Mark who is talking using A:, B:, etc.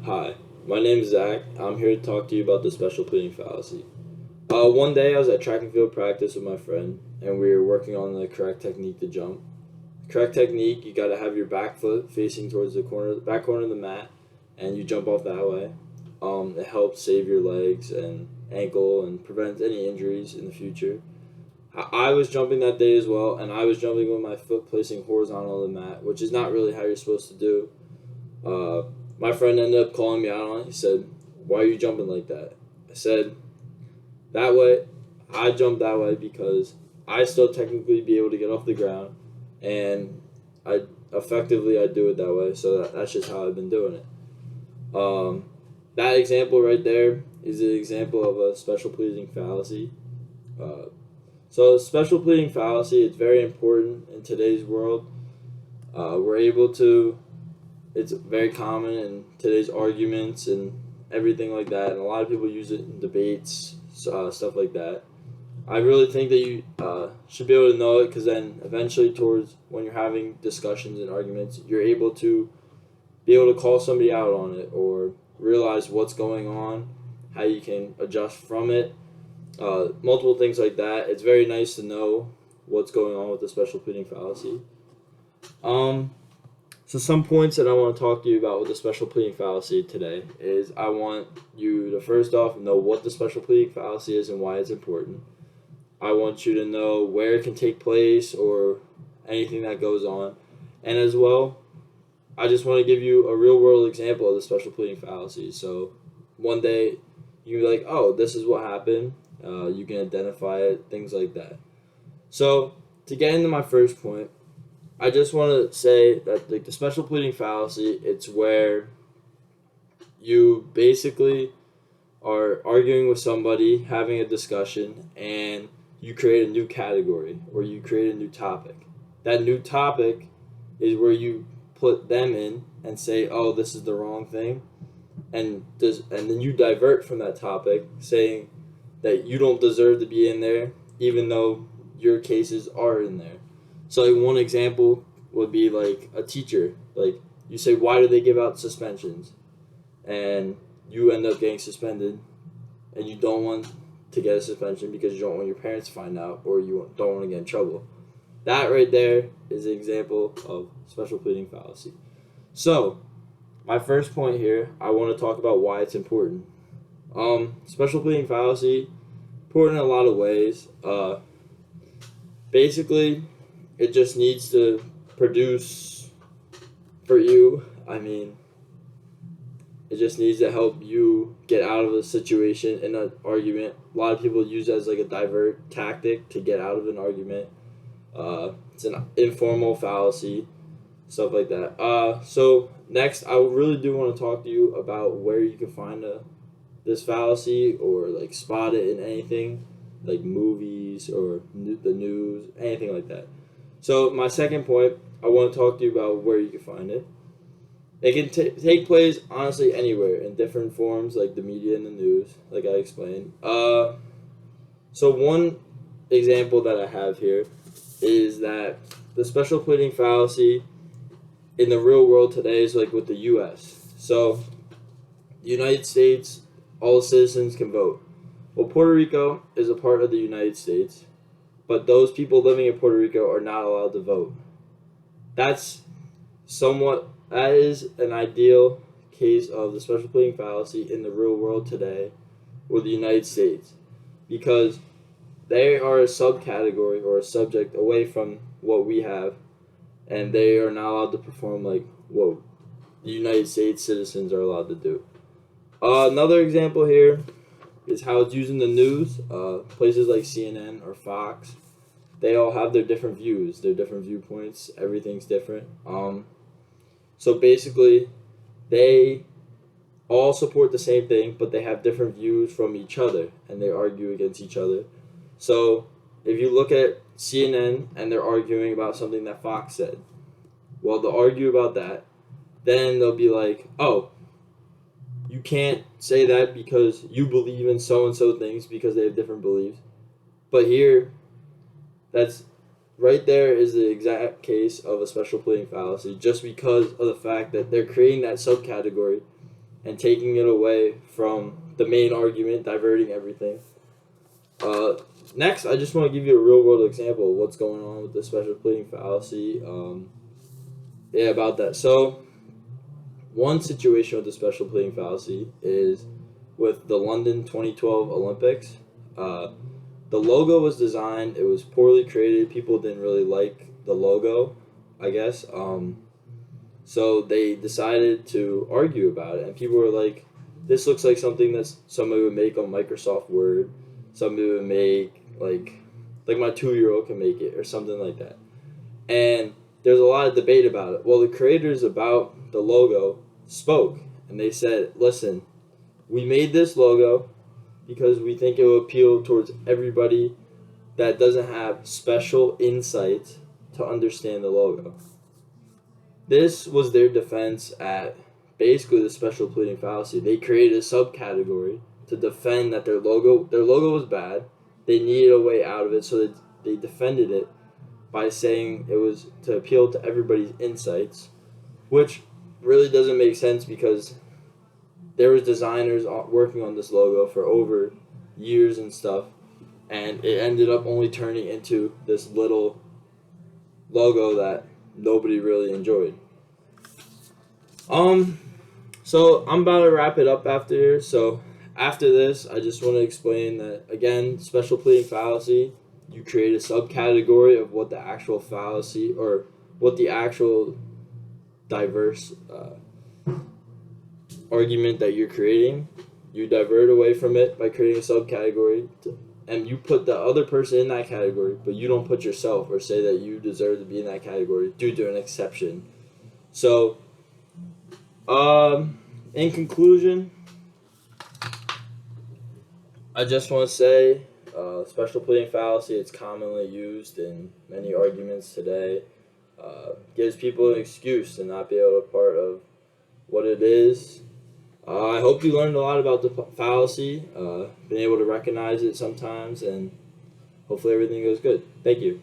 A: Hi, my name is Zach. I'm here to talk to you about the special pleading fallacy. One day I was at track and field practice with my friend, and we were working on the correct technique to jump. Correct technique, you got to have your back foot facing towards the back corner of the mat, and you jump off that way. It helps save your legs and ankle and prevents any injuries in the future. I was jumping that day as well, and I was jumping with my foot placing horizontal on the mat, which is not really how you're supposed to do. Uh, my friend ended up calling me out on it. He said, "Why are you jumping like that?" I said, "That way, I jumped that way because I still technically be able to get off the ground, and I I do it that way. So that's just how I've been doing it." That example right there is an example of a special pleading fallacy. Uh, special pleading fallacy, it's very important in today's world. We're able to It's very common in today's arguments and everything like that, and a lot of people use it in debates, stuff like that. I really think that you should be able to know it because then eventually, towards when you're having discussions and arguments, you're able to be able to call somebody out on it or realize what's going on, how you can adjust from it, multiple things like that. It's very nice to know what's going on with the special pleading fallacy. Um, so some points that I want to talk to you about with the special pleading fallacy today is I want you to first off know what the special pleading fallacy is and why it's important. I want you to know where it can take place or anything that goes on. And as well, I just want to give you a real world example of the special pleading fallacy. So one day you're like, oh, this is what happened. You can identify it, things like that. So to get into my first point, I just want to say that the special pleading fallacy, it's where you basically are arguing with somebody, having a discussion, and you create a new category or you create a new topic. That new topic is where you put them in and say, "Oh, this is the wrong thing," and then you divert from that topic, saying that you don't deserve to be in there, even though your cases are in there. So like one example would be like a teacher. Like you say, "Why do they give out suspensions?" And you end up getting suspended, and you don't want to get a suspension because you don't want your parents to find out or you don't want to get in trouble. That right there is an example of special pleading fallacy. So, my first point here, I want to talk about why it's important. Special pleading fallacy, important in a lot of ways. Basically, it just needs to produce for you. I mean, it just needs to help you get out of a situation in an argument. A lot of people use it as like a divert tactic to get out of an argument. It's an informal fallacy, stuff like that. So next, I really do want to talk to you about where you can find this fallacy or like spot it in anything, like movies or the news, anything like that. So my second point, I want to talk to you about where you can find it. It can take place honestly anywhere in different forms, like the media and the news, like I explained. So one example that I have here is that the special pleading fallacy in the real world today is like with the U.S. So the United States, all citizens can vote. Well, Puerto Rico is a part of the United States, but those people living in Puerto Rico are not allowed to vote. That's that is an ideal case of the special pleading fallacy in the real world today with the United States because they are a subcategory or a subject away from what we have, and they are not allowed to perform like what the United States citizens are allowed to do. Another example here is how it's used in the news. Places like CNN or Fox, they all have their different views, their different viewpoints. Everything's different. So basically, they all support the same thing, but they have different views from each other, and they argue against each other. So if you look at CNN and they're arguing about something that Fox said, well, they'll argue about that. Then they'll be like, "Oh, you can't say that because you believe in so and so things because they have different beliefs." But here, that's right there is the exact case of a special pleading fallacy just because of the fact that they're creating that subcategory and taking it away from the main argument, diverting everything. Next, I just want to give you a real world example of what's going on with the special pleading fallacy. About that. So, one situation with the special pleading fallacy is with the London 2012 Olympics. The logo was designed, it was poorly created. People didn't really like the logo, I guess. So they decided to argue about it, and people were like, this looks like something that somebody would make on Microsoft Word. Somebody would make, like my 2-year-old can make it, or something like that. And there's a lot of debate about it. Well, the creators about the logo spoke, and they said, listen, we made this logo because we think it will appeal towards everybody that doesn't have special insight to understand the logo. This was their defense at basically the special pleading fallacy. They created a subcategory to defend that their logo was bad. They needed a way out of it, so they defended it by saying it was to appeal to everybody's insights, which really doesn't make sense because there was designers working on this logo for over years and stuff, and it ended up only turning into this little logo that nobody really enjoyed. So I'm about to wrap it up after here. So after this, I just want to explain that, again, special pleading fallacy, you create a subcategory of what the actual fallacy, or what the actual diverse argument that you're creating. You divert away from it by creating a subcategory, and you put the other person in that category, but you don't put yourself or say that you deserve to be in that category due to an exception. So, in conclusion, I just want to say, special pleading fallacy, it's commonly used in many arguments today. Gives people an excuse to not be able to part of what it is. I hope you learned a lot about the fallacy, been able to recognize it sometimes, and hopefully everything goes good. Thank you.